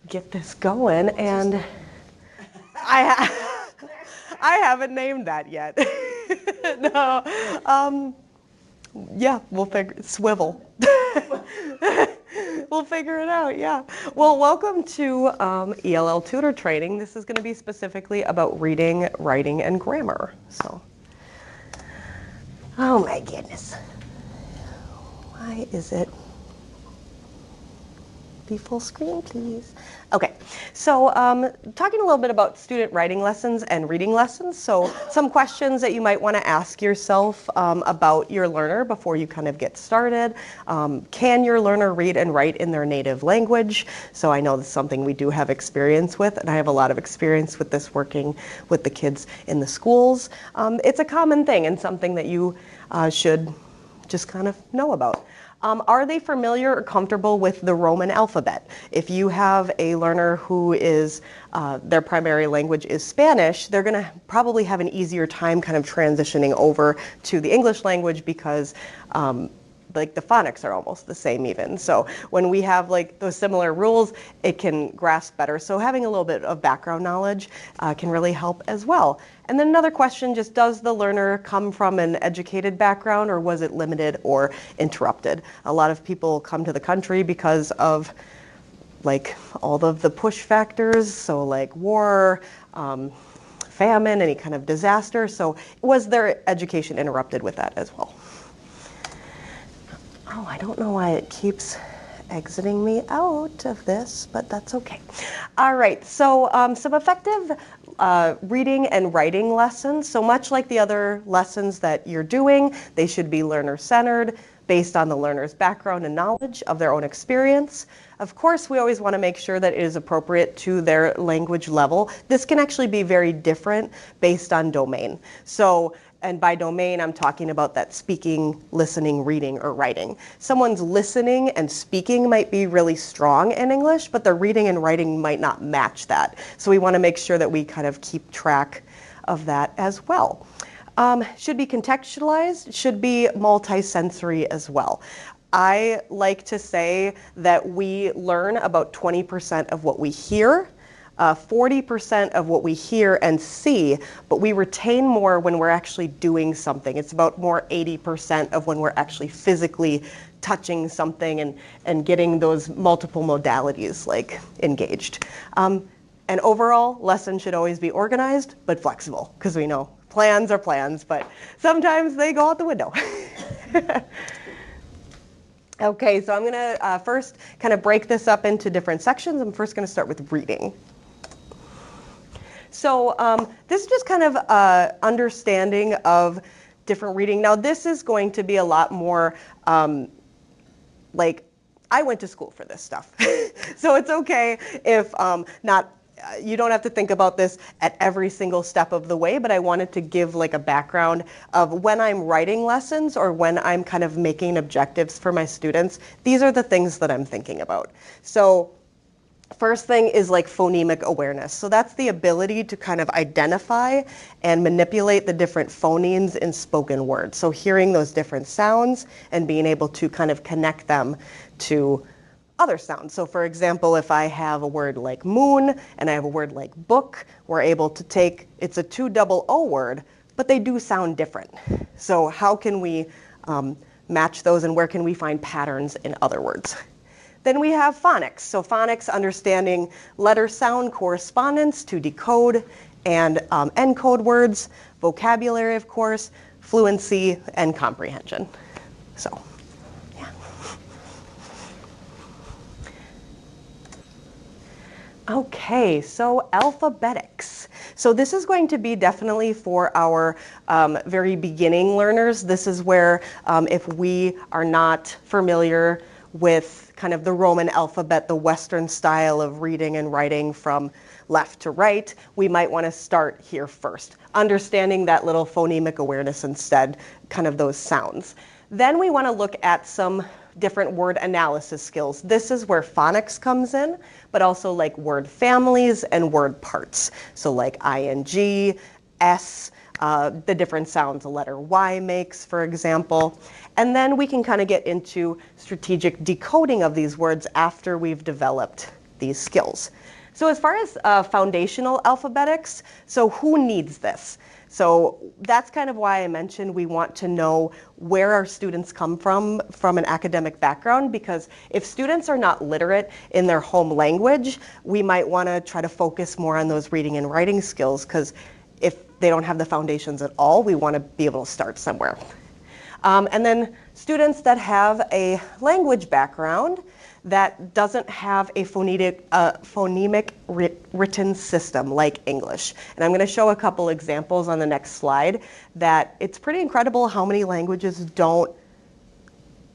get this going, and I haven't named that yet. No, yeah, we'll figure swivel. We'll figure it out. Yeah. Well, welcome to ELL tutor training. This is going to be specifically about reading, writing, and grammar. So, oh my goodness, why is it? Be full screen, please. Okay, so talking a little bit about student writing lessons and reading lessons. So some questions that you might want to ask yourself about your learner before you kind of get started. Can your learner read and write in their native language? So I know this is something we do have experience with, and I have a lot of experience with this working with the kids in the schools. It's a common thing and something that you should just kind of know about. Are they familiar or comfortable with the Roman alphabet? If you have a learner who is, their primary language is Spanish, they're going to probably have an easier time kind of transitioning over to the English language because like the phonics are almost the same even. So when we have like those similar rules, it can grasp better. So having a little bit of background knowledge can really help as well. And then another question, just does the learner come from an educated background, or was it limited or interrupted? A lot of people come to the country because of like all of the push factors, so like war, famine, any kind of disaster. So was their education interrupted with that as well? Oh, I don't know why it keeps exiting me out of this, but that's okay. All right, so some effective reading and writing lessons. So much like the other lessons that you're doing, they should be learner-centered, based on the learner's background and knowledge of their own experience. Of course, we always want to make sure that it is appropriate to their language level. This can actually be very different based on domain. So, and by domain, I'm talking about that speaking, listening, reading, or writing. Someone's listening and speaking might be really strong in English, but their reading and writing might not match that. So we want to make sure that we kind of keep track of that as well. Should be contextualized, should be multisensory as well. I like to say that we learn about 20% of what we hear, 40% of what we hear and see, but we retain more when we're actually doing something. It's about more 80% of when we're actually physically touching something and getting those multiple modalities like engaged. And overall, lessons should always be organized but flexible, because we know plans are plans, but sometimes they go out the window. Okay, so I'm going to first kind of break this up into different sections. I'm first going to start with reading. So this is just kind of understanding of different reading. Now this is going to be a lot more like, I went to school for this stuff. So it's okay if you don't have to think about this at every single step of the way, but I wanted to give like a background of when I'm writing lessons or when I'm kind of making objectives for my students, these are the things that I'm thinking about. So first thing is like phonemic awareness. So that's the ability to kind of identify and manipulate the different phonemes in spoken words. So hearing those different sounds and being able to kind of connect them to other sounds. So for example, if I have a word like moon and I have a word like book, we're able to take, it's a 2 double O word, but they do sound different. So how can we match those, and where can we find patterns in other words? Then we have phonics. So phonics, understanding letter-sound correspondence to decode and encode words, vocabulary, of course, fluency, and comprehension. So, yeah. Okay, so alphabetics. So this is going to be definitely for our very beginning learners. This is where if we are not familiar with kind of the Roman alphabet, the Western style of reading and writing from left to right, we might want to start here first, understanding that little phonemic awareness instead, kind of those sounds. Then we want to look at some different word analysis skills. This is where phonics comes in, but also like word families and word parts. So like ing, s, the different sounds a letter Y makes, for example. And then we can kind of get into strategic decoding of these words after we've developed these skills. So as far as foundational alphabetics, so who needs this? So that's kind of why I mentioned we want to know where our students come from an academic background, because if students are not literate in their home language, we might want to try to focus more on those reading and writing skills, because if they don't have the foundations at all, we want to be able to start somewhere. And then students that have a language background that doesn't have a phonemic written system like English. And I'm going to show a couple examples on the next slide that it's pretty incredible how many languages don't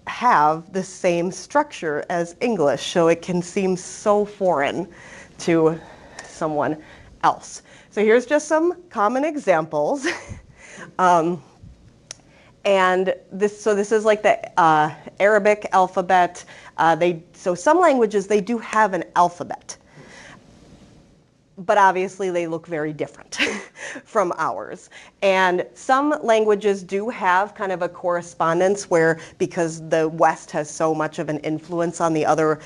have the same structure as English, so it can seem so foreign to someone else. So here's just some common examples. And this is like the Arabic alphabet. So some languages, they do have an alphabet, but obviously they look very different from ours. And some languages do have kind of a correspondence where, because the West has so much of an influence on the other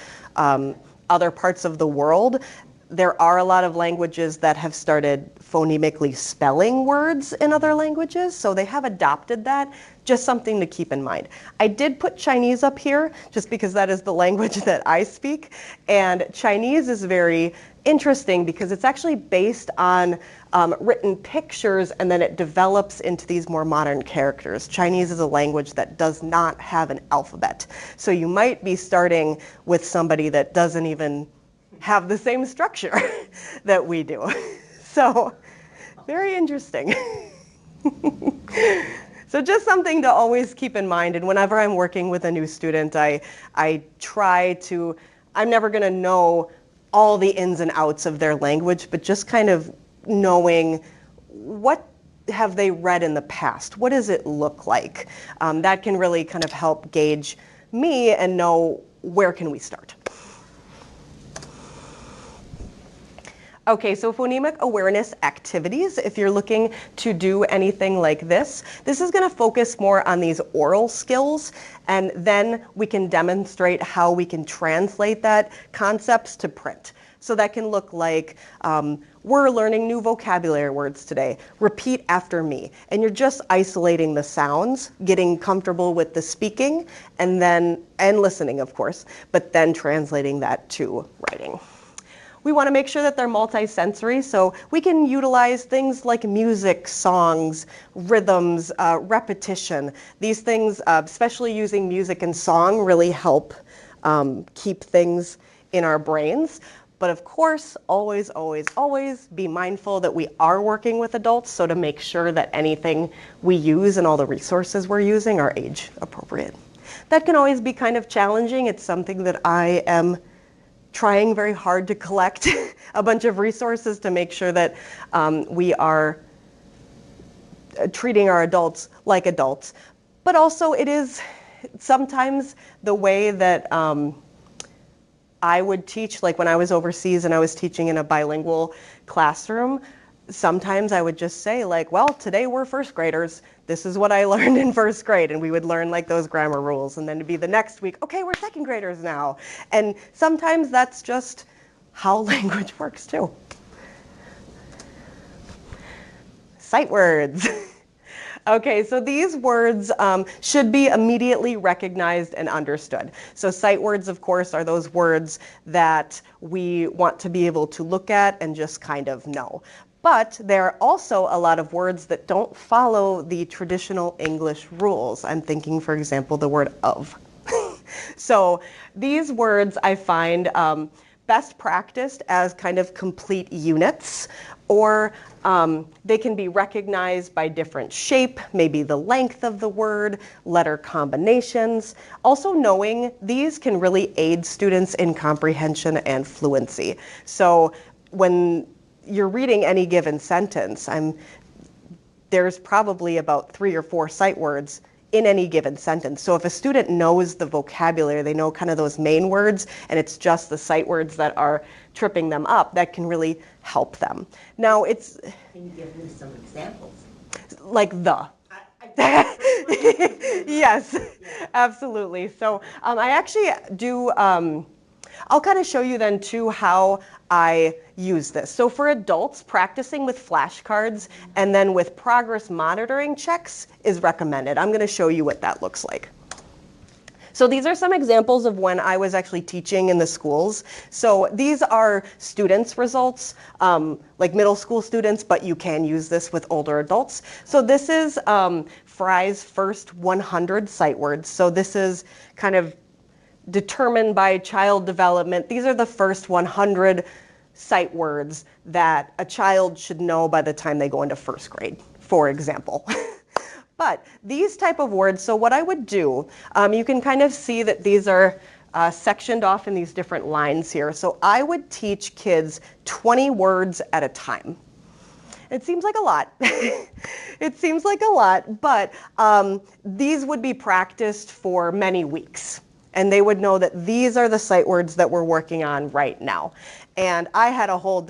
parts of the world, there are a lot of languages that have started phonemically spelling words in other languages, so they have adopted that. Just something to keep in mind. I did put Chinese up here just because that is the language that I speak, and Chinese is very interesting because it's actually based on written pictures, and then it develops into these more modern characters. Chinese is a language that does not have an alphabet, so you might be starting with somebody that doesn't even have the same structure that we do. So, very interesting. So just something to always keep in mind, and whenever I'm working with a new student, I try to, I'm never going to know all the ins and outs of their language, but just kind of knowing what have they read in the past? What does it look like? That can really kind of help gauge me and know where can we start. Okay, so phonemic awareness activities, if you're looking to do anything like this is going to focus more on these oral skills, and then we can demonstrate how we can translate that concepts to print. So that can look like, we're learning new vocabulary words today. Repeat after me. And you're just isolating the sounds, getting comfortable with the speaking, and listening, of course, but then translating that to writing. We want to make sure that they're multisensory, so we can utilize things like music, songs, rhythms, repetition. These things, especially using music and song, really help keep things in our brains. But of course, always, always, always be mindful that we are working with adults, so to make sure that anything we use and all the resources we're using are age appropriate. That can always be kind of challenging. It's something that I am trying very hard to collect a bunch of resources to make sure that we are treating our adults like adults. But also it is sometimes the way that I would teach, like when I was overseas and I was teaching in a bilingual classroom, sometimes I would just say like, well, today we're first graders. This is what I learned in first grade. And we would learn like those grammar rules. And then to be the next week, okay, we're second graders now. And sometimes that's just how language works too. Sight words. Okay, so these words should be immediately recognized and understood. So sight words, of course, are those words that we want to be able to look at and just kind of know. But there are also a lot of words that don't follow the traditional English rules. I'm thinking, for example, the word of. So these words I find best practiced as kind of complete units, or they can be recognized by different shape, maybe the length of the word, letter combinations. Also knowing these can really aid students in comprehension and fluency. So when you're reading any given sentence, there's probably about 3 or 4 sight words in any given sentence. So if a student knows the vocabulary, they know kind of those main words, and it's just the sight words that are tripping them up, that can really help them. Now it's... Can you give me some examples? Like the. Yes, absolutely. So I actually do I'll kind of show you then too how I use this. So for adults, practicing with flashcards and then with progress monitoring checks is recommended. I'm going to show you what that looks like. So these are some examples of when I was actually teaching in the schools. So these are students' results, like middle school students, but you can use this with older adults. So this is Fry's first 100 sight words. So this is kind of determined by child development. These are the first 100 sight words that a child should know by the time they go into first grade, for example. But these type of words, so what I would do, you can kind of see that these are sectioned off in these different lines here. So I would teach kids 20 words at a time. It seems like a lot. It seems like a lot, but these would be practiced for many weeks. And they would know that these are the sight words that we're working on right now. And I had a whole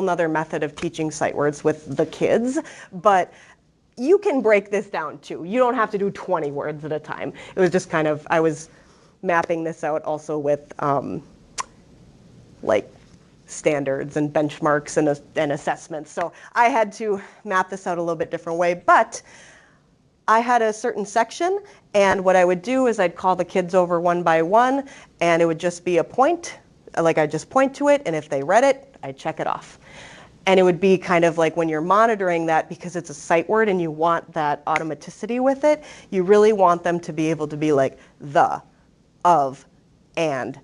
nother method of teaching sight words with the kids, but you can break this down too. You don't have to do 20 words at a time. It was just kind of, I was mapping this out also with like standards and benchmarks and assessments. So I had to map this out a little bit different way, but I had a certain section, and what I would do is I'd call the kids over one by one, and it would just be a point, like I'd just point to it, and if they read it, I'd check it off. And it would be kind of like when you're monitoring that, because it's a sight word and you want that automaticity with it, you really want them to be able to be like the, of, and,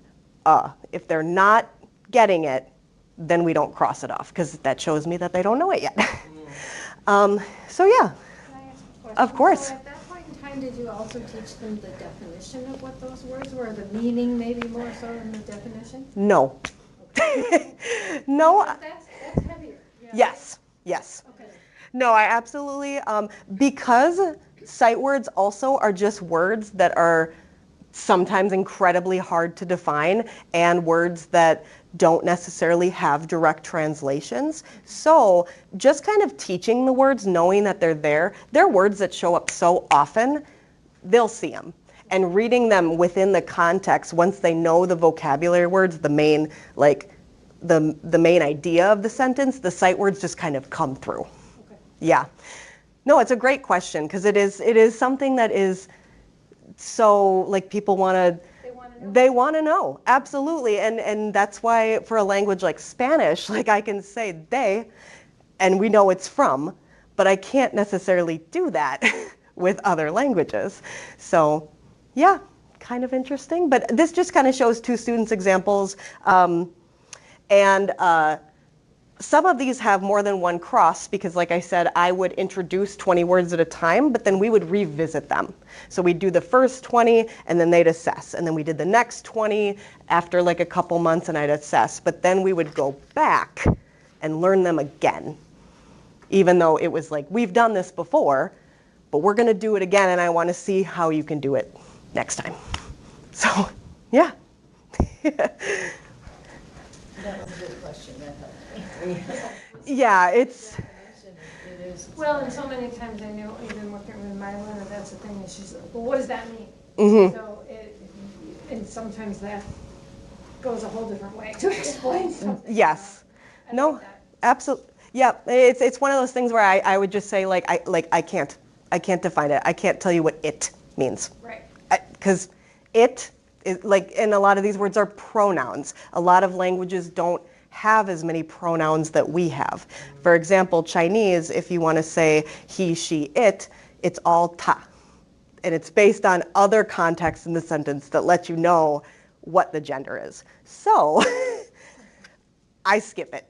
If they're not getting it, then we don't cross it off, because that shows me that they don't know it yet. So yeah. Can I ask a question? Of course. So at that point in time, did you also teach them the definition of what those words were, the meaning maybe more so than the definition? No. No. That's heavier. Yeah. Yes. Yes. Okay. No, I absolutely, because sight words also are just words that are sometimes incredibly hard to define, and words that don't necessarily have direct translations. So just kind of teaching the words, knowing that they're words that show up so often, they'll see them. And reading them within the context, once they know the vocabulary words, the main, like, the main idea of the sentence, the sight words just kind of come through. Okay. Yeah. No, it's a great question, because it is something that is so, like, people want to, they want to know, absolutely. And that's why for a language like Spanish, like I can say they, and we know it's from, but I can't necessarily do that with other languages. So yeah, kind of interesting. But this just kind of shows two students' examples. Some of these have more than one cross because, like I said, I would introduce 20 words at a time, but then we would revisit them. So we'd do the first 20 and then they'd assess. And then we did the next 20 after like a couple months and I'd assess. But then we would go back and learn them again, even though it was like, we've done this before, but we're going to do it again and I want to see how you can do it next time. So, yeah. That was a good question, that helped me. Yeah, it's... It is. Well, and so many times I know, even working with Mylena, that's the thing, is she's like, well, what does that mean? Mm-hmm. So and sometimes that goes a whole different way to explain something. Yes. I No, like that. absolutely. Yeah, it's one of those things where I would just say I can't define it. I can't tell you what it means. Right. Because it is like, and a lot of these words are pronouns. A lot of languages don't have as many pronouns that we have. For example, Chinese, if you want to say he, she, it, it's all ta. And it's based on other contexts in the sentence that let you know what the gender is. So I skip it.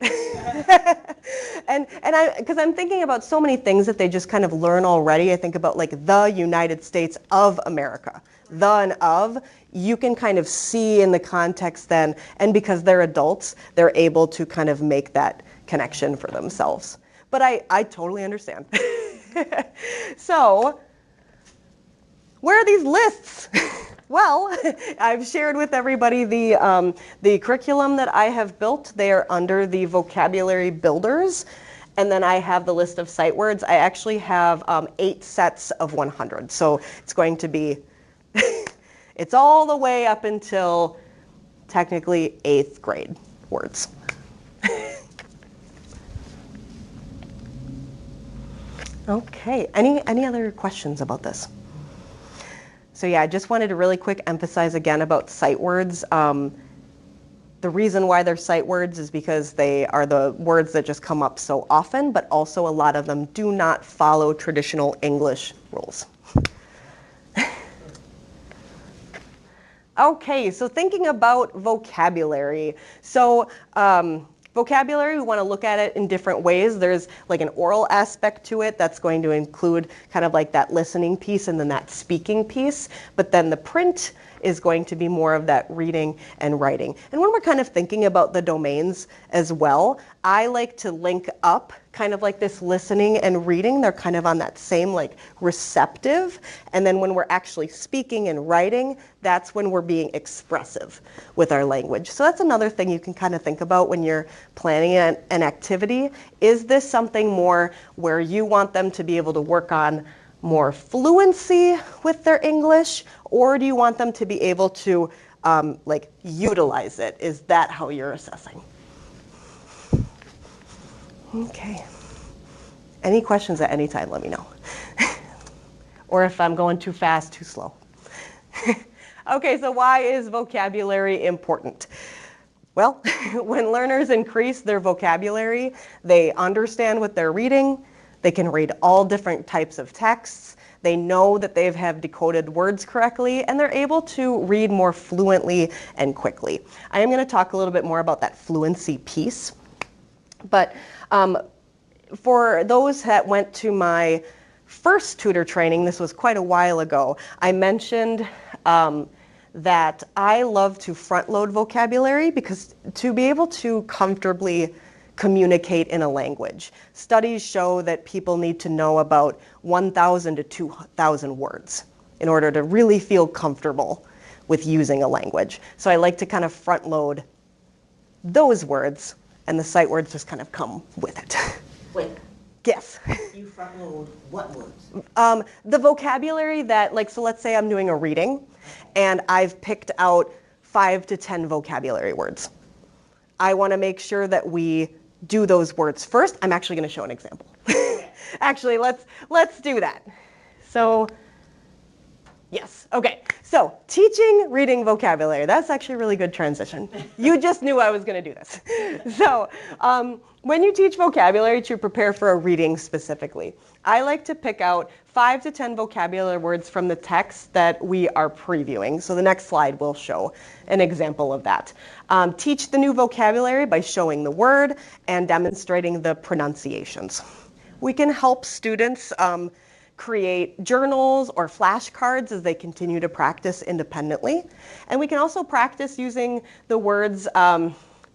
Because I'm thinking about so many things that they just kind of learn already. I think about like the United States of America. The and of, you can kind of see in the context then, and because they're adults, they're able to kind of make that connection for themselves. But I totally understand. So, where are these lists? Well, I've shared with everybody the curriculum that I have built. They are under the vocabulary builders. And then I have the list of sight words. I actually have 8 sets of 100. So it's going to be, it's all the way up until technically 8th grade words. Okay, any other questions about this? So yeah, I just wanted to really quick emphasize again about sight words. The reason why they're sight words is because they are the words that just come up so often, but also a lot of them do not follow traditional English rules. Okay, so thinking about vocabulary. So vocabulary, we want to look at it in different ways. There's like an oral aspect to it that's going to include kind of like that listening piece and then that speaking piece. But then the print is going to be more of that reading and writing. And when we're kind of thinking about the domains as well, I like to link up kind of like this listening and reading. They're kind of on that same like receptive. And then when we're actually speaking and writing, that's when we're being expressive with our language. So that's another thing you can kind of think about when you're planning an activity. Is this something more where you want them to be able to work on more fluency with their English, or do you want them to be able to like utilize it? Is that how you're assessing? Okay. Any questions at any time, let me know. Or if I'm going too fast, too slow. Okay, so why is vocabulary important? Well, when learners increase their vocabulary, they understand what they're reading. They can read all different types of texts. They know that they have decoded words correctly, and they're able to read more fluently and quickly. I am going to talk a little bit more about that fluency piece. But for those that went to my first tutor training, this was quite a while ago, I mentioned that I love to front load vocabulary because to be able to comfortably communicate in a language. Studies show that people need to know about 1,000 to 2,000 words in order to really feel comfortable with using a language. So I like to kind of front load those words, and the sight words just kind of come with it. Wait, Yes. you front load what words? The vocabulary that, like, so let's say I'm doing a reading, and I've picked out 5 to 10 vocabulary words. I want to make sure that we do those words first. I'm actually going to show an example. Actually, let's do that. So, yes, okay. So, teaching reading vocabulary. That's actually a really good transition. You just knew I was going to do this. So, when you teach vocabulary to prepare for a reading specifically, I like to pick out 5 to 10 vocabulary words from the text that we are previewing. So the next slide will show an example of that. Teach the new vocabulary by showing the word and demonstrating the pronunciations. We can help students create journals or flashcards as they continue to practice independently. And we can also practice using the words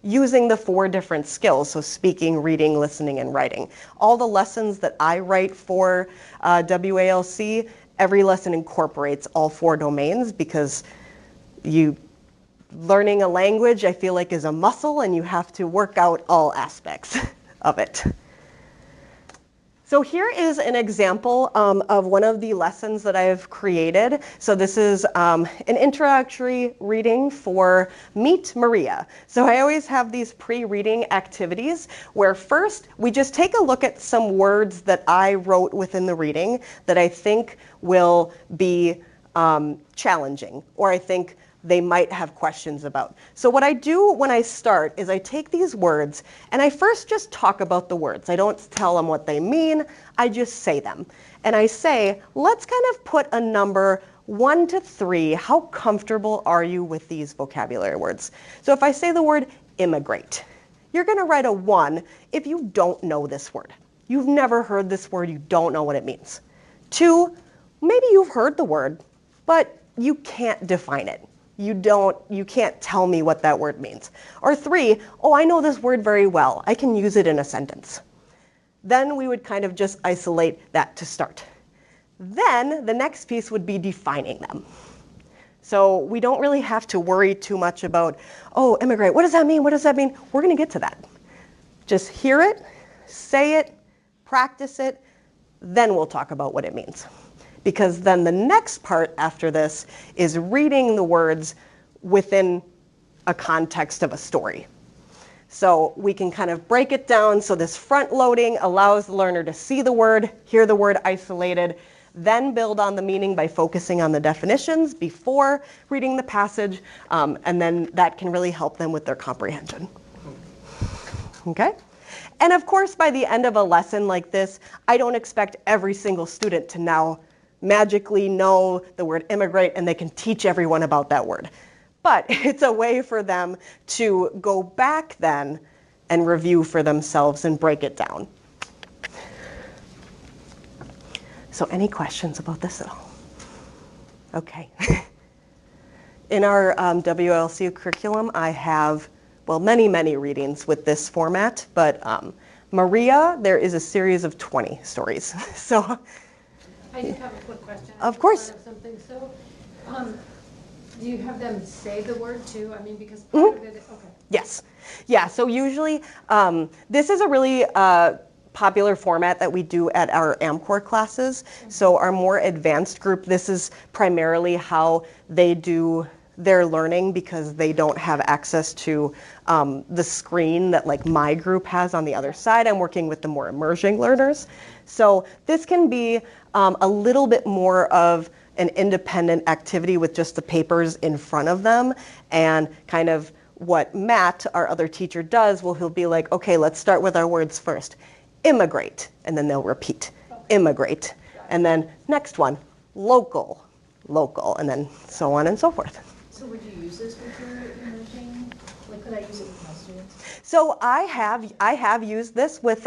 using the 4 different skills, so speaking, reading, listening, and writing. All the lessons that I write for WALC, every lesson incorporates all 4 domains because learning a language, I feel like, is a muscle and you have to work out all aspects of it. So here is an example of one of the lessons that I've created. So this is an introductory reading for Meet Maria. So I always have these pre-reading activities where first we just take a look at some words that I wrote within the reading that I think will be challenging, or I think they might have questions about. So what I do when I start is I take these words and I first just talk about the words. I don't tell them what they mean, I just say them. And I say, let's kind of put a number 1 to 3. How comfortable are you with these vocabulary words? So if I say the word immigrate, you're going to write a 1 if you don't know this word. You've never heard this word, you don't know what it means. 2, maybe you've heard the word, but you can't define it. You can't tell me what that word means. Or 3, oh, I know this word very well. I can use it in a sentence. Then we would kind of just isolate that to start. Then the next piece would be defining them. So we don't really have to worry too much about, oh, immigrate, what does that mean? What does that mean? We're going to get to that. Just hear it, say it, practice it, then we'll talk about what it means. Because then the next part after this is reading the words within a context of a story. So we can kind of break it down. So this front loading allows the learner to see the word, hear the word isolated, then build on the meaning by focusing on the definitions before reading the passage, and then that can really help them with their comprehension. Okay? And of course, by the end of a lesson like this, I don't expect every single student to now magically know the word immigrate and they can teach everyone about that word. But it's a way for them to go back then and review for themselves and break it down. So any questions about this at all? Okay. In our WLC curriculum, I have, well, many, many readings with this format, but Maria, there is a series of 20 stories. So, I just have a quick question. Of course. Something. So, do you have them say the word too? I mean, because part of it, okay. yes. Yeah, so usually this is a really popular format that we do at our AmCore classes. So our more advanced group, this is primarily how they do their learning because they don't have access to the screen that like my group has on the other side. I'm working with the more emerging learners. So this can be a little bit more of an independent activity with just the papers in front of them, and kind of what Matt, our other teacher, does, well, he'll be like, okay, let's start with our words first. Immigrate, and then they'll repeat, immigrate. And then next one, local, local, and then so on and so forth. So would you use this with your emerging, like could I use it with my students? So I have used this with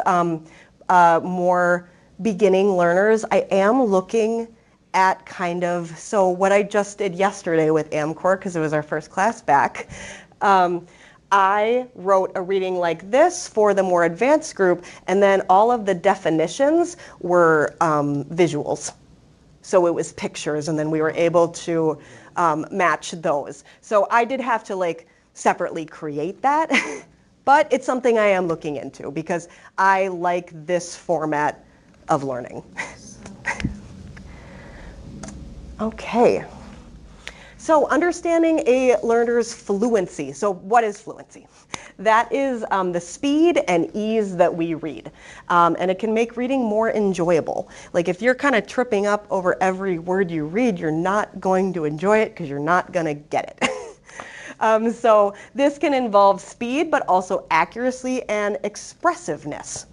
more beginning learners. I am looking at kind of, so what I just did yesterday with AmCore, because it was our first class back, I wrote a reading like this for the more advanced group, and then all of the definitions were visuals. So it was pictures, and then we were able to match those. So I did have to like separately create that, but it's something I am looking into because I like this format of learning. Okay. So understanding a learner's fluency. So what is fluency? That is the speed and ease that we read. And it can make reading more enjoyable. Like if you're kind of tripping up over every word you read, you're not going to enjoy it because you're not going to get it. So this can involve speed, but also accuracy and expressiveness.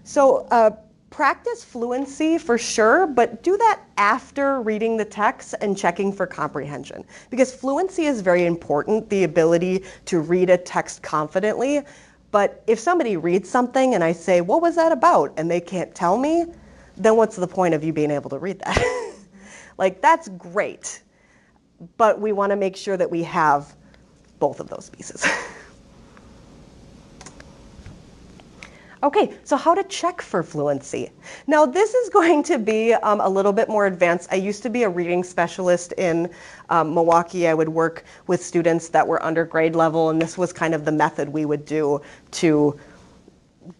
So practice fluency for sure, but do that after reading the text and checking for comprehension. Because fluency is very important, the ability to read a text confidently. But if somebody reads something and I say, what was that about? And they can't tell me, then what's the point of you being able to read that? Like, that's great. But we want to make sure that we have both of those pieces. Okay, so how to check for fluency. Now this is going to be a little bit more advanced. I used to be a reading specialist in Milwaukee. I would work with students that were under grade level, and this was kind of the method we would do to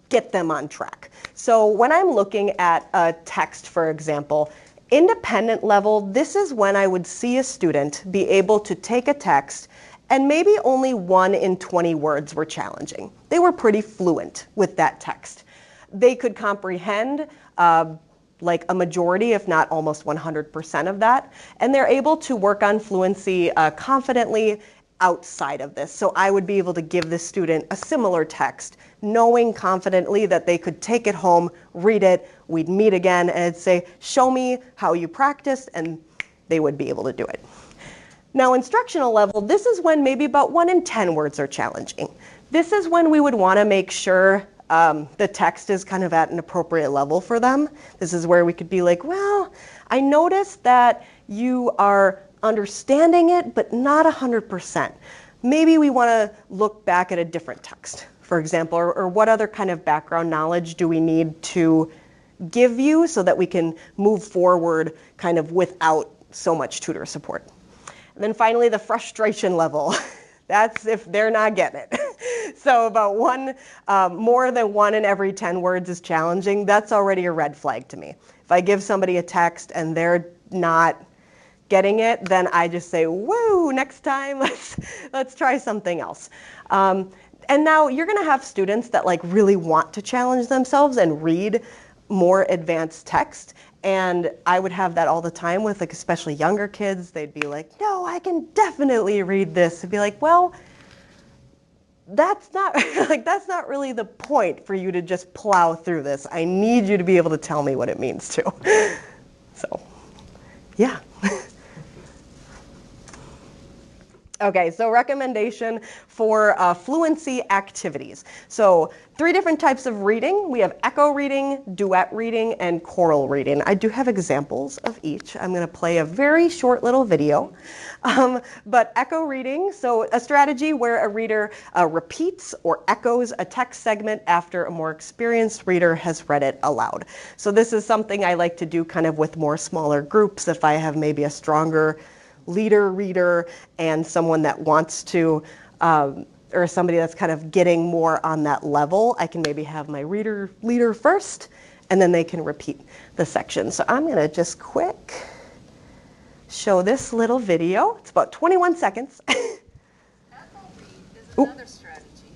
get them on track. So when I'm looking at a text, for example, independent level, this is when I would see a student be able to take a text and maybe only 1 in 20 words were challenging. They were pretty fluent with that text. They could comprehend like a majority, if not almost 100% of that, and they're able to work on fluency confidently outside of this. So I would be able to give this student a similar text, knowing confidently that they could take it home, read it, we'd meet again, and it'd say, show me how you practiced, and they would be able to do it. Now, instructional level, this is when maybe about 1 in 10 words are challenging. This is when we would want to make sure the text is kind of at an appropriate level for them. This is where we could be like, well, I noticed that you are understanding it, but not 100%. Maybe we want to look back at a different text, for example, or what other kind of background knowledge do we need to give you so that we can move forward kind of without so much tutor support. And then finally, the frustration level. That's if they're not getting it. So about more than 1 in every 10 words is challenging. That's already a red flag to me. If I give somebody a text and they're not getting it, then I just say, woo, next time, let's try something else. And now you're gonna have students that like really want to challenge themselves and read more advanced text. And I would have that all the time with like especially younger kids. They'd be like, no, I can definitely read this. I'd be like, well, that's not that's not really the point for you to just plow through this. I need you to be able to tell me what it means too. So, yeah. Okay, so recommendation for fluency activities. So 3 different types of reading. We have echo reading, duet reading, and choral reading. I do have examples of each. I'm going to play a very short little video. But echo reading, so a strategy where a reader repeats or echoes a text segment after a more experienced reader has read it aloud. So this is something I like to do kind of with more smaller groups if I have maybe a stronger leader reader and someone that wants to, or somebody that's kind of getting more on that level. I can maybe have my leader first, and then they can repeat the section. So I'm gonna just quick show this little video. It's about 21 seconds. Echo read is another strategy.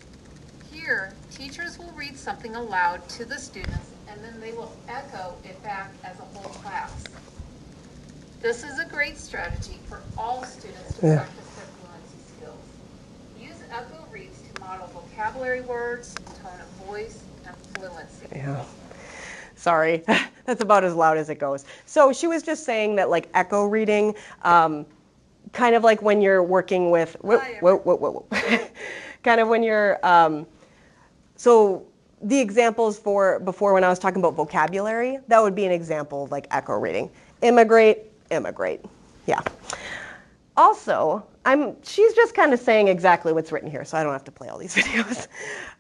Here, teachers will read something aloud to the students, and then they will echo it back as a whole class. This is a great strategy for all students to practice their fluency skills. Use echo reads to model vocabulary words, tone of voice, and fluency. Yeah. Sorry, that's about as loud as it goes. So she was just saying that like echo reading, kind of like when you're working with, kind of when you're, so the examples for before when I was talking about vocabulary, that would be an example of like echo reading. Immigrate, yeah. Also, she's just kind of saying exactly what's written here, so I don't have to play all these videos.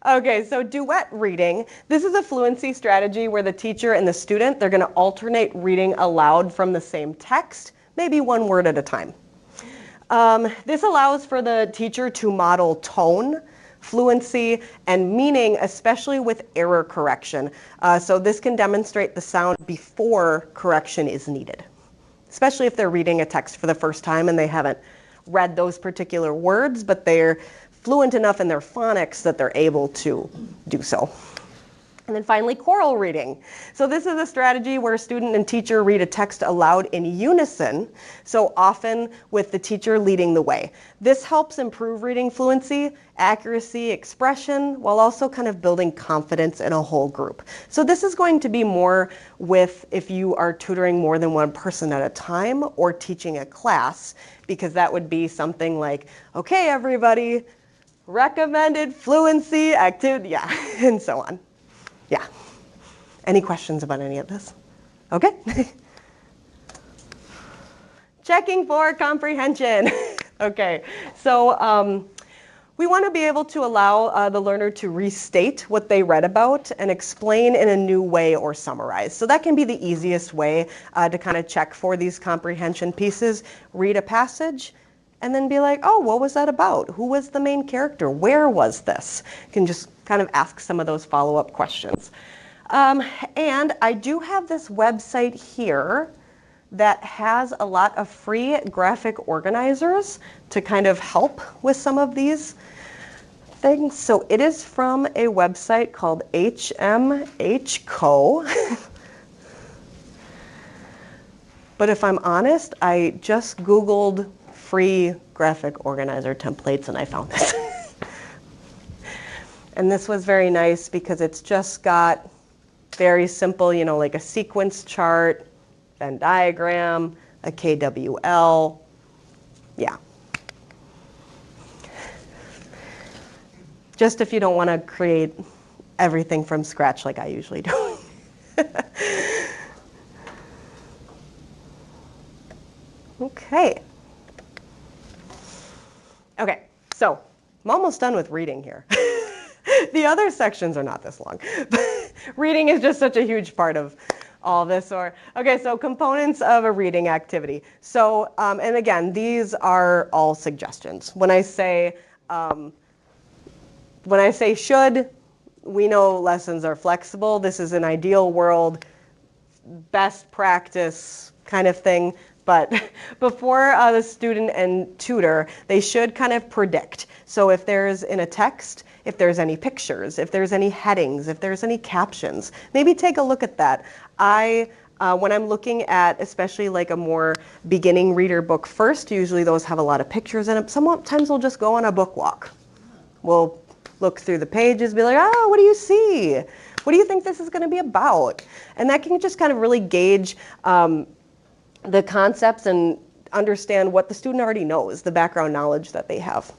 Okay, so duet reading. This is a fluency strategy where the teacher and the student, they're gonna alternate reading aloud from the same text, maybe one word at a time. This allows for the teacher to model tone, fluency, and meaning, especially with error correction. So this can demonstrate the sound before correction is needed, especially if they're reading a text for the first time and they haven't read those particular words, but they're fluent enough in their phonics that they're able to do so. And then finally, choral reading. So this is a strategy where student and teacher read a text aloud in unison, so often with the teacher leading the way. This helps improve reading fluency, accuracy, expression, while also kind of building confidence in a whole group. So this is going to be more with if you are tutoring more than one person at a time or teaching a class, because that would be something like, okay, everybody, recommended fluency activity, yeah, and so on. Yeah. Any questions about any of this? Okay. Checking for comprehension. Okay, so we want to be able to allow the learner to restate what they read about and explain in a new way or summarize. So that can be the easiest way to kind of check for these comprehension pieces. Read a passage and then be like, oh, what was that about? Who was the main character? Where was this? You can just kind of ask some of those follow-up questions. And I do have this website here that has a lot of free graphic organizers to kind of help with some of these things. So it is from a website called HMHco. But if I'm honest, I just Googled free graphic organizer templates and I found this. And this was very nice because it's just got very simple, you know, like a sequence chart, Venn diagram, a KWL, yeah. Just if you don't want to create everything from scratch like I usually do. Okay. Okay, so I'm almost done with reading here. The other sections are not this long, but reading is just such a huge part of all this. Okay, so components of a reading activity. So, and again, these are all suggestions. When I say should, we know lessons are flexible. This is an ideal world, best practice kind of thing. but before the student and tutor, they should kind of predict. So if there's in a text, if there's any pictures, if there's any headings, if there's any captions, maybe take a look at that. When I'm looking at especially like a more beginning reader book first, usually those have a lot of pictures in them. Sometimes we'll just go on a book walk. We'll look through the pages, be like, oh, what do you see? What do you think this is going to be about? And that can just kind of really gauge the concepts and understand what the student already knows, the background knowledge that they have.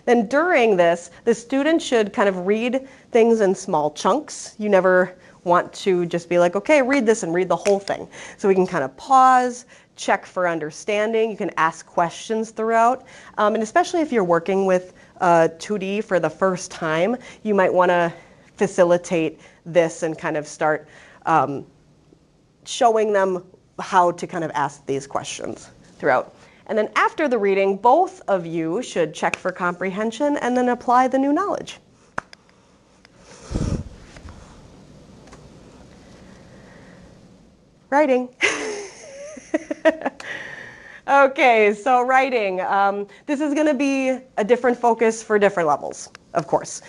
Then during this, the student should kind of read things in small chunks. You never want to just be like, okay, read this and read the whole thing. So we can kind of pause, check for understanding. You can ask questions throughout. And especially if you're working with 2D for the first time, you might want to facilitate this and kind of start showing them how to kind of ask these questions throughout. And then after the reading, both of you should check for comprehension and then apply the new knowledge. Writing. Okay, so writing. This is going to be a different focus for different levels, of course.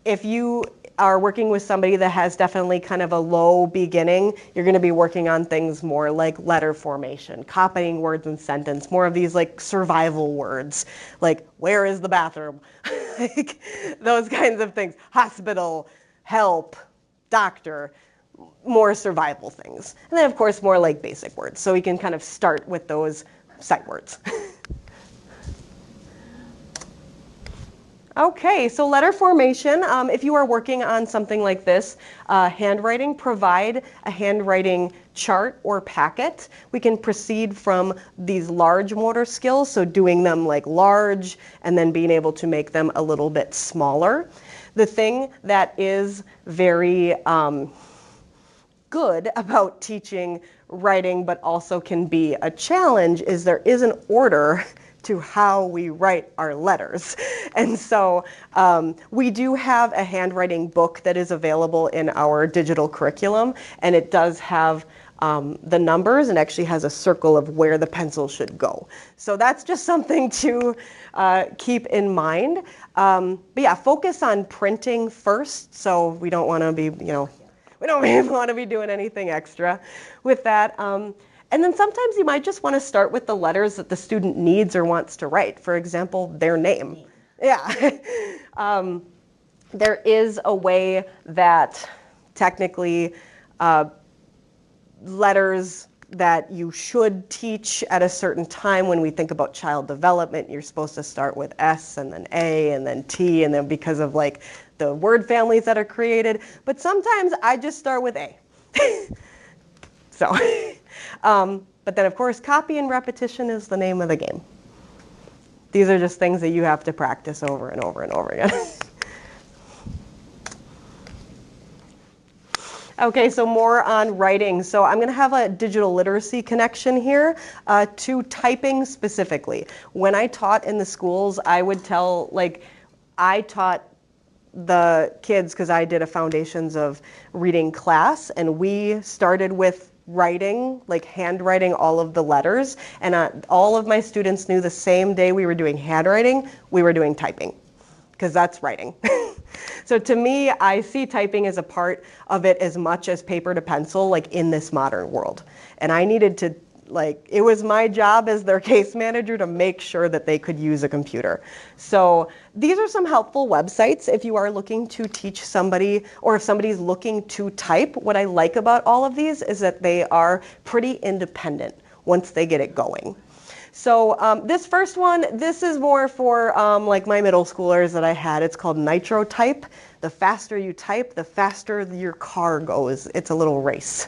If you are working with somebody that has definitely kind of a low beginning, you're going to be working on things more like letter formation, copying words in sentence, more of these like survival words, like where is the bathroom? Like those kinds of things. Hospital, help, doctor, more survival things. And then of course more like basic words. So we can kind of start with those sight words. Okay, so letter formation, if you are working on something like this, handwriting, provide a handwriting chart or packet. We can proceed from these large motor skills, so doing them like large and then being able to make them a little bit smaller. The thing that is very good about teaching writing but also can be a challenge is there is an order to how we write our letters. And so we do have a handwriting book that is available in our digital curriculum, and it does have the numbers and actually has a circle of where the pencil should go. So that's just something to keep in mind. But yeah, focus on printing first, so we don't want to be, we don't want to be doing anything extra with that. And then sometimes you might just want to start with the letters that the student needs or wants to write. For example, their name. Yeah. There is a way that technically letters that you should teach at a certain time when we think about child development, you're supposed to start with S and then A and then T, and then because of like the word families that are created. But sometimes I just start with A. So, but then of course, copy and repetition is the name of the game. These are just things that you have to practice over and over and over again. Okay, so more on writing. So I'm going to have a digital literacy connection here to typing specifically. When I taught in the schools, I would tell, I taught the kids because I did a foundations of reading class, and we started with writing, like handwriting all of the letters, and all of my students knew the same day we were doing handwriting, we were doing typing, because that's writing. So to me, I see typing as a part of it as much as paper to pencil, like in this modern world. And I needed to, it was my job as their case manager to make sure that they could use a computer. So these are some helpful websites if you are looking to teach somebody, or if somebody's looking to type. What I like about all of these is that they are pretty independent once they get it going. So this first one, this is more for my middle schoolers that I had. It's called Nitro Type. The faster you type, the faster your car goes. It's a little race.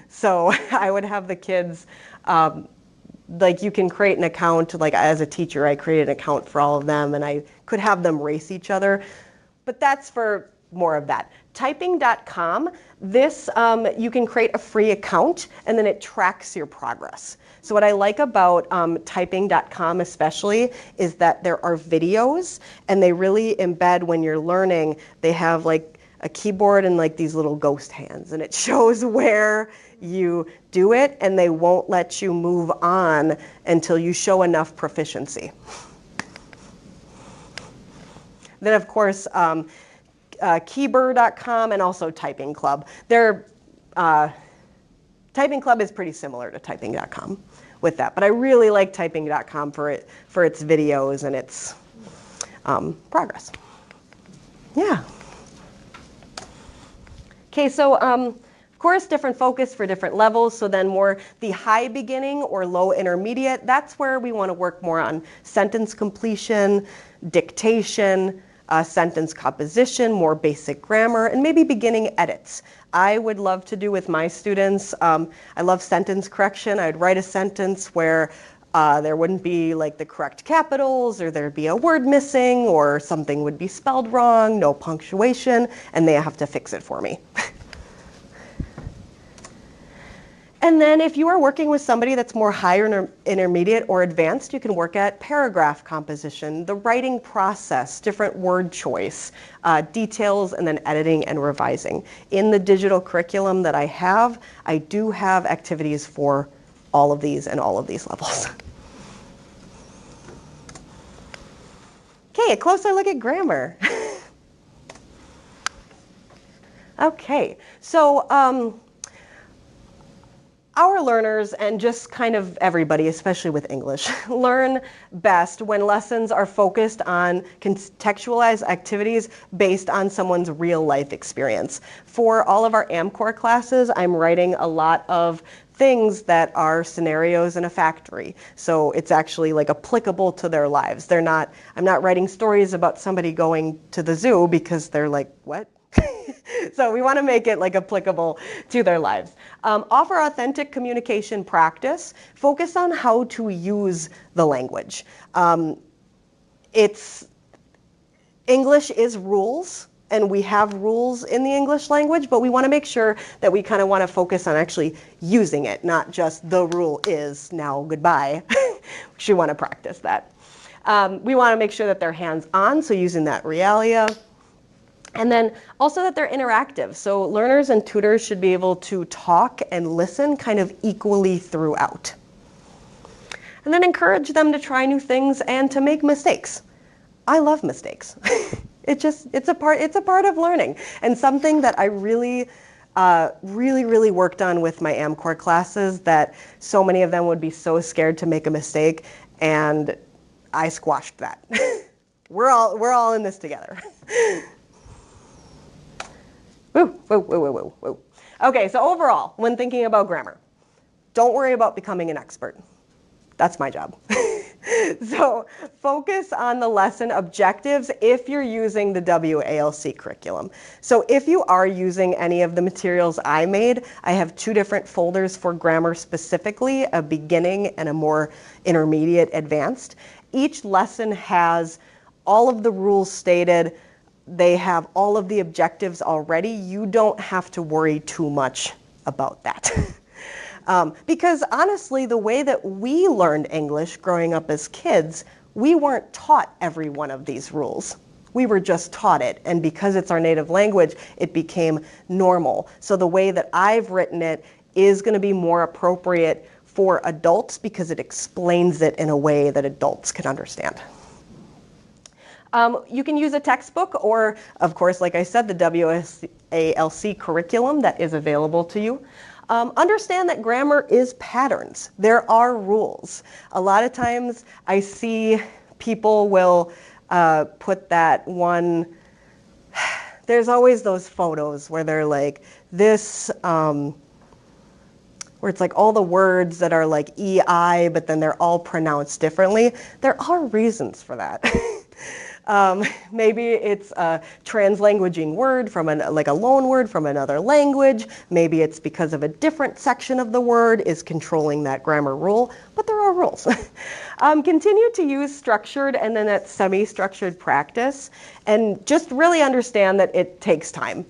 So I would have the kids, you can create an account, as a teacher, I created an account for all of them, and I could have them race each other. But that's for more of that. Typing.com, this, you can create a free account, and then it tracks your progress. So what I like about typing.com especially is that there are videos, and they really embed when you're learning. They have a keyboard and like these little ghost hands, and it shows where you do it, and they won't let you move on until you show enough proficiency. Then of course, Keyber.com and also Typing Club. Typing Club is pretty similar to Typing.com with that, but I really like Typing.com for its videos and its progress. Yeah. Okay, so of course, different focus for different levels. So then more the high beginning or low intermediate, that's where we want to work more on sentence completion, dictation, sentence composition, more basic grammar, and maybe beginning edits. I would love to do with my students, I love sentence correction. I'd write a sentence where there wouldn't be like the correct capitals, or there'd be a word missing, or something would be spelled wrong, no punctuation, and they have to fix it for me. And then if you are working with somebody that's more higher intermediate or advanced, you can work at paragraph composition, the writing process, different word choice, details, and then editing and revising. In the digital curriculum that I have, I do have activities for all of these and all of these levels. Okay, a closer look at grammar. Okay, so our learners, and just kind of everybody, especially with English, learn best when lessons are focused on contextualized activities based on someone's real life experience. For all of our AmCore classes, I'm writing a lot of things that are scenarios in a factory. So it's actually like applicable to their lives. I'm not writing stories about somebody going to the zoo because they're like, what? So we want to make it like applicable to their lives. Offer authentic communication practice. Focus on how to use the language. English is rules, and we have rules in the English language, but we want to make sure that we kind of want to focus on actually using it, not just the rule is, now goodbye. We should want to practice that. We want to make sure that they're hands-on, so using that realia. And then also that they're interactive. So learners and tutors should be able to talk and listen kind of equally throughout. And then encourage them to try new things and to make mistakes. I love mistakes. It's a part of learning, and something that I really worked on with my AmCore classes, that so many of them would be so scared to make a mistake, and I squashed that. We're all in this together. Woo, woo, woo, woo, woo, woo. Okay, so overall, when thinking about grammar, don't worry about becoming an expert. That's my job. So focus on the lesson objectives if you're using the WALC curriculum. So if you are using any of the materials I made, I have 2 different folders for grammar specifically, a beginning and a more intermediate advanced. Each lesson has all of the rules stated. They have all of the objectives already. You don't have to worry too much about that. Because honestly, the way that we learned English growing up as kids, we weren't taught every one of these rules. We were just taught it, and because it's our native language, it became normal. So the way that I've written it is going to be more appropriate for adults because it explains it in a way that adults can understand. You can use a textbook or, of course, like I said, the WALC curriculum that is available to you. Understand that grammar is patterns. There are rules. A lot of times I see people will put that one, there's always those photos where they're like this, where it's like all the words that are like EI, but then they're all pronounced differently. There are reasons for that. Maybe it's a translanguaging word from like a loan word from another language. Maybe it's because of a different section of the word is controlling that grammar rule, but there are rules. Continue to use structured and then that semi-structured practice, and just really understand that it takes time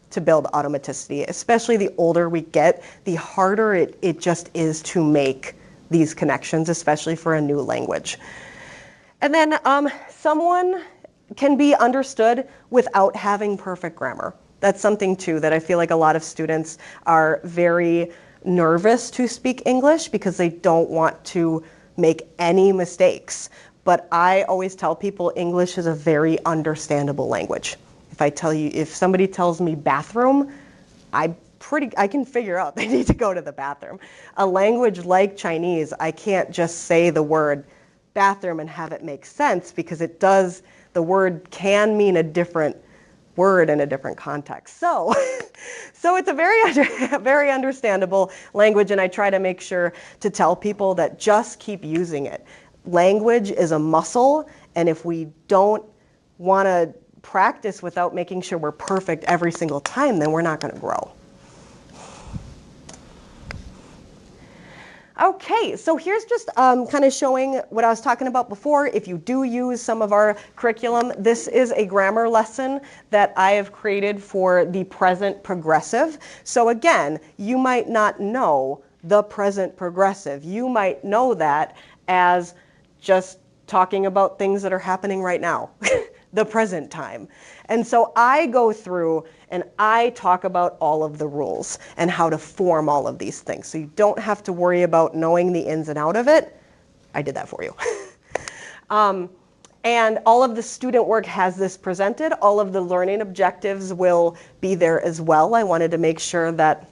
to build automaticity. Especially the older we get, the harder it just is to make these connections, especially for a new language. And then someone can be understood without having perfect grammar. That's something too that I feel like a lot of students are very nervous to speak English because they don't want to make any mistakes. But I always tell people English is a very understandable language. If somebody tells me bathroom, I can figure out they need to go to the bathroom. A language like Chinese, I can't just say the word bathroom and have it make sense because the word can mean a different word in a different context. So it's a very understandable language, and I try to make sure to tell people that just keep using it. Language is a muscle, and if we don't want to practice without making sure we're perfect every single time, then we're not going to grow. Okay, so here's just kind of showing what I was talking about before. If you do use some of our curriculum, this is a grammar lesson that I have created for the present progressive. So again, you might not know the present progressive. You might know that as just talking about things that are happening right now, the present time. And so I go through and I talk about all of the rules and how to form all of these things. So you don't have to worry about knowing the ins and out of it. I did that for you. And all of the student work has this presented. All of the learning objectives will be there as well. I wanted to make sure that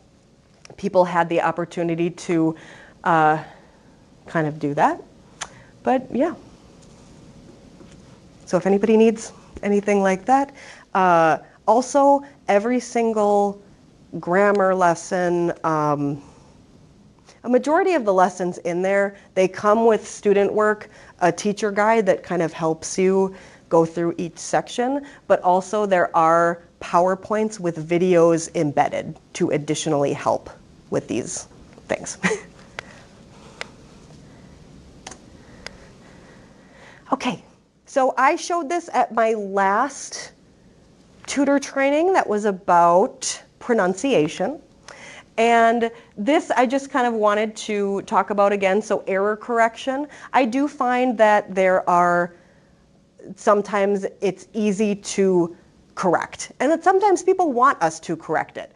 people had the opportunity to kind of do that. But yeah. So if anybody needs anything like that. Also, every single grammar lesson, a majority of the lessons in there, they come with student work, a teacher guide that kind of helps you go through each section, but also there are PowerPoints with videos embedded to additionally help with these things. Okay. So I showed this at my last tutor training that was about pronunciation. And this I just kind of wanted to talk about again. So error correction. I do find that sometimes it's easy to correct. And that sometimes people want us to correct it.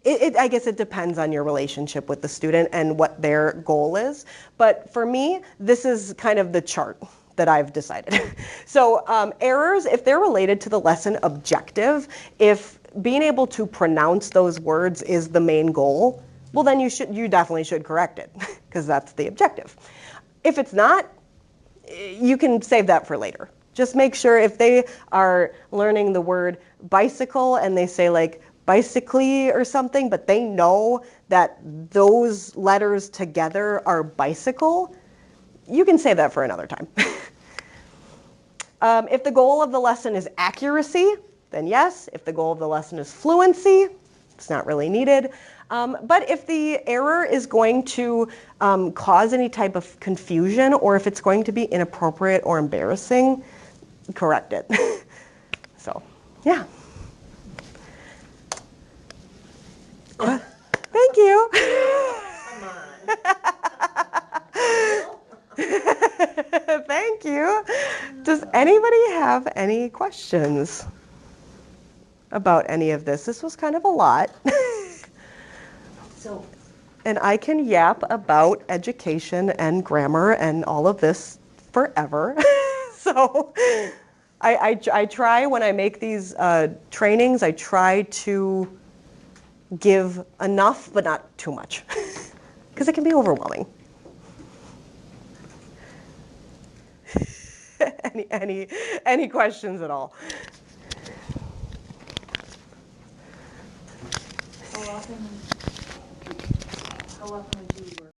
I guess it depends on your relationship with the student and what their goal is. But for me, this is kind of the chart that I've decided. So errors, if they're related to the lesson objective, if being able to pronounce those words is the main goal, well then you definitely should correct it because that's the objective. If it's not, you can save that for later. Just make sure if they are learning the word bicycle and they say like bicycly or something, but they know that those letters together are bicycle, you can save that for another time. If the goal of the lesson is accuracy, then yes. If the goal of the lesson is fluency, it's not really needed. But if the error is going to cause any type of confusion, or if it's going to be inappropriate or embarrassing, correct it. So, yeah. Thank you. Come on. Thank you. Does anybody have any questions about any of this? This was kind of a lot. So, And I can yap about education and grammar and all of this forever. So I try when I make these trainings, I try to give enough, but not too much, because it can be overwhelming. Any questions at all? How often